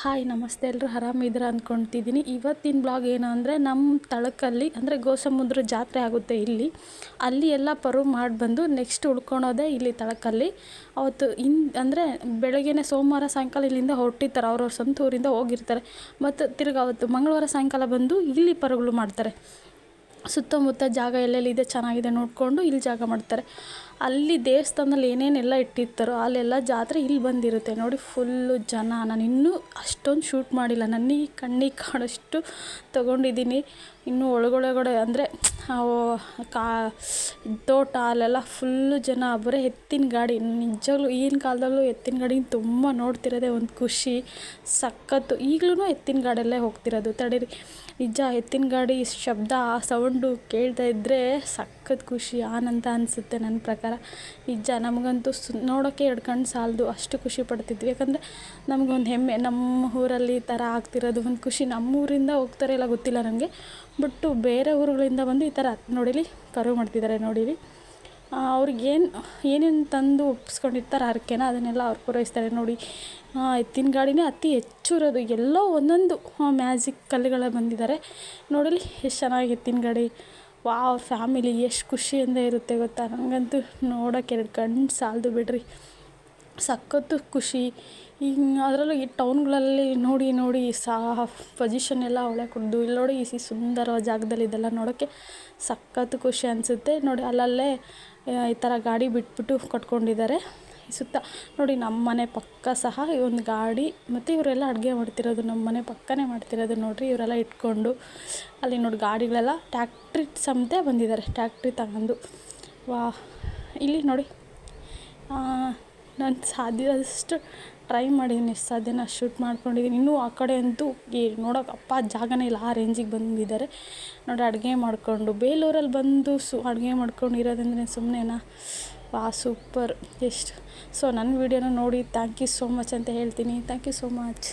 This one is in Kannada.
ಹಾಯ್ ನಮಸ್ತೆ, ಎಲ್ಲರೂ ಆರಾಮಿದ್ದೀರಾ ಅಂದ್ಕೊಳ್ತಿದ್ದೀನಿ. ಇವತ್ತಿನ ಬ್ಲಾಗ್ ಏನು ಅಂದರೆ, ನಮ್ಮ ತಳಕಲ್ಲಿ ಅಂದರೆ ಗೋಸಮುದ್ರ ಜಾತ್ರೆ ಆಗುತ್ತೆ ಇಲ್ಲಿ. ಅಲ್ಲಿ ಎಲ್ಲ ಪರ್ವ್ ಮಾಡಿ ಬಂದು ನೆಕ್ಸ್ಟ್ ಉಳ್ಕೊಳೋದೇ ಇಲ್ಲಿ ತಳಕಲ್ಲಿ. ಅವತ್ತು ಅಂದರೆ ಬೆಳಗ್ಗೆನೇ ಸೋಮವಾರ ಸಾಯಂಕಾಲ ಇಲ್ಲಿಂದ ಹೊರಟಿರ್ತಾರೆ, ಅವ್ರವ್ರ ಸ್ವಂತ ಊರಿಂದ ಹೋಗಿರ್ತಾರೆ. ಮತ್ತು ತಿರ್ಗಿ ಅವತ್ತು ಮಂಗಳವಾರ ಸಾಯಂಕಾಲ ಬಂದು ಇಲ್ಲಿ ಪರ್ವ್ಗಳು ಮಾಡ್ತಾರೆ. ಸುತ್ತಮುತ್ತ ಜಾಗ ಎಲ್ಲೆಲ್ಲಿದೆ ಚೆನ್ನಾಗಿದೆ ನೋಡಿಕೊಂಡು ಇಲ್ಲಿ ಜಾಗ ಮಾಡ್ತಾರೆ. ಅಲ್ಲಿ ದೇವಸ್ಥಾನದಲ್ಲಿ ಏನೇನೆಲ್ಲ ಇಟ್ಟಿರ್ತಾರೋ ಅಲ್ಲೆಲ್ಲ ಜಾತ್ರೆ ಇಲ್ಲಿ ಬಂದಿರುತ್ತೆ ನೋಡಿ. ಫುಲ್ಲು ಜನ. ನಾನು ಇನ್ನೂ ಅಷ್ಟೊಂದು ಶೂಟ್ ಮಾಡಿಲ್ಲ, ನನಗೆ ಕಣ್ಣಿಗೆ ಕಾಣೋಷ್ಟು ತೊಗೊಂಡಿದ್ದೀನಿ. ಇನ್ನೂ ಒಳಗೊಳಗಡೆ ಅಂದರೆ ತೋಟ ಅಲ್ಲೆಲ್ಲ ಫುಲ್ಲು ಜನ. ಬರೀ ಎತ್ತಿನ ಗಾಡಿ, ನಿಜವಾಗ್ಲೂ ಈಗಿನ ಕಾಲದಲ್ಲೂ ಎತ್ತಿನ ಗಾಡಿ ತುಂಬ ನೋಡ್ತಿರೋದೇ ಒಂದು ಖುಷಿ, ಸಖತ್ತು. ಈಗಲೂ ಎತ್ತಿನ ಗಾಡಿಯಲ್ಲೇ ಹೋಗ್ತಿರೋದು. ತಡೀರಿ, ನಿಜ ಎತ್ತಿನ ಗಾಡಿ ಶಬ್ದ, ಆ ಸೌಂಡು ಕೇಳ್ತಾ ಇದ್ದರೆ ಸಖತ್ ಖುಷಿ, ಆನಂದ ಅನಿಸುತ್ತೆ ನನ್ನ ಪ್ರಕಾರ. ನಿಜ ನಮಗಂತೂ ನೋಡೋಕ್ಕೆ ಎರಡು ಕಣ್ಣು ಸಾಲದು, ಅಷ್ಟು ಖುಷಿ ಪಡ್ತಿದ್ವಿ. ಯಾಕಂದರೆ ನಮಗೊಂದು ಹೆಮ್ಮೆ, ನಮ್ಮ ಊರಲ್ಲಿ ಈ ಥರ ಆಗ್ತಿರೋದು ಒಂದು ಖುಷಿ. ನಮ್ಮೂರಿಂದ ಹೋಗ್ತಾರೆ ಇಲ್ಲ ಗೊತ್ತಿಲ್ಲ ನನಗೆ, ಬಟ್ಟು ಬೇರೆ ಊರುಗಳಿಂದ ಬಂದು ಈ ಥರ ನೋಡಿಲಿ ಪರ್ವ್ ಮಾಡ್ತಿದ್ದಾರೆ ನೋಡಿಲಿ. ಏನೇನು ತಂದು ಒಪ್ಪಿಸ್ಕೊಂಡಿರ್ತಾರೆ ಹರಕೆನ, ಅದನ್ನೆಲ್ಲ ಅವ್ರು ಪೂರೈಸ್ತಾರೆ ನೋಡಿ. ಎತ್ತಿನ ಗಾಡಿನೇ ಅತಿ ಹೆಚ್ಚು ಇರೋದು, ಎಲ್ಲೋ ಒಂದೊಂದು ಮ್ಯಾಜಿಕ್ ಕಲ್ಲುಗಳ ಬಂದಿದ್ದಾರೆ ನೋಡಲಿ. ಎಷ್ಟು ಚೆನ್ನಾಗಿ ಎತ್ತಿನ ಗಾಡಿ. ವಾವ್, ಫ್ಯಾಮಿಲಿ ಎಷ್ಟು ಖುಷಿಯಿಂದ ಇರುತ್ತೆ ಗೊತ್ತಾ. ನನಗಂತೂ ನೋಡೋಕ್ಕೆ ಎರಡು ಕಣ್ಣು ಸಾಲದು ಬಿಡ್ರಿ, ಸಖತ್ತು ಖುಷಿ. ಈಗ ಅದರಲ್ಲೂ ಈ ಟೌನ್ಗಳಲ್ಲಿ ನೋಡಿ ಪೊಸಿಷನ್ ಎಲ್ಲ ಒಳ್ಳೆ ಕೊಡ್ದು. ಇಲ್ಲಿ ನೋಡಿ ಈ ಸುಂದರವಾದ ಜಾಗದಲ್ಲಿ ಇದೆಲ್ಲ ನೋಡೋಕ್ಕೆ ಸಖತ್ತು ಖುಷಿ ಅನಿಸುತ್ತೆ ನೋಡಿ. ಅಲ್ಲಲ್ಲೇ ಈ ಥರ ಗಾಡಿ ಬಿಟ್ಬಿಟ್ಟು ಕಟ್ಕೊಂಡಿದ್ದಾರೆ ಸುತ್ತ ನೋಡಿ. ನಮ್ಮ ಮನೆ ಪಕ್ಕ ಸಹ ಈ ಒಂದು ಗಾಡಿ, ಮತ್ತು ಇವರೆಲ್ಲ ಅಡುಗೆ ಮಾಡ್ತಿರೋದು ನಮ್ಮ ಮನೆ ಪಕ್ಕನೇ ಮಾಡ್ತಿರೋದು ನೋಡಿರಿ. ಇವರೆಲ್ಲ ಇಟ್ಕೊಂಡು ಅಲ್ಲಿ ನೋಡಿ ಗಾಡಿಗಳೆಲ್ಲ ಟ್ಯಾಕ್ಟ್ರಿ ಸಮೇತ ಬಂದಿದ್ದಾರೆ, ಟ್ಯಾಕ್ಟ್ರಿ ತಗೊಂಡು. ಇಲ್ಲಿ ನೋಡಿ, ನಾನು ಸಾಧ್ಯದಷ್ಟು ಟ್ರೈ ಮಾಡಿದ್ದೀನಿ, ಎಷ್ಟು ಸಾಧ್ಯನ ಅಷ್ಟು ಶೂಟ್ ಮಾಡ್ಕೊಂಡಿದ್ದೀನಿ. ಇನ್ನೂ ಆ ಕಡೆ ಅಂತೂ ನೋಡೋಕೆ ಜಾಗನೇ ಇಲ್ಲ, ಆ ರೇಂಜಿಗೆ ಬಂದಿದ್ದಾರೆ ನೋಡಿ. ಅಡುಗೆ ಮಾಡಿಕೊಂಡು ಬೇಲೂರಲ್ಲಿ ಬಂದು ಅಡುಗೆ ಮಾಡ್ಕೊಂಡು ಇರೋದಂದರೆ ಸುಮ್ಮನೆನಾ. ಸೂಪರ್. ಎಷ್ಟು ನನ್ನ ವೀಡಿಯೋನ ನೋಡಿ ಥ್ಯಾಂಕ್ ಯು ಸೋ ಮಚ್ ಅಂತ ಹೇಳ್ತೀನಿ. Thank you so much.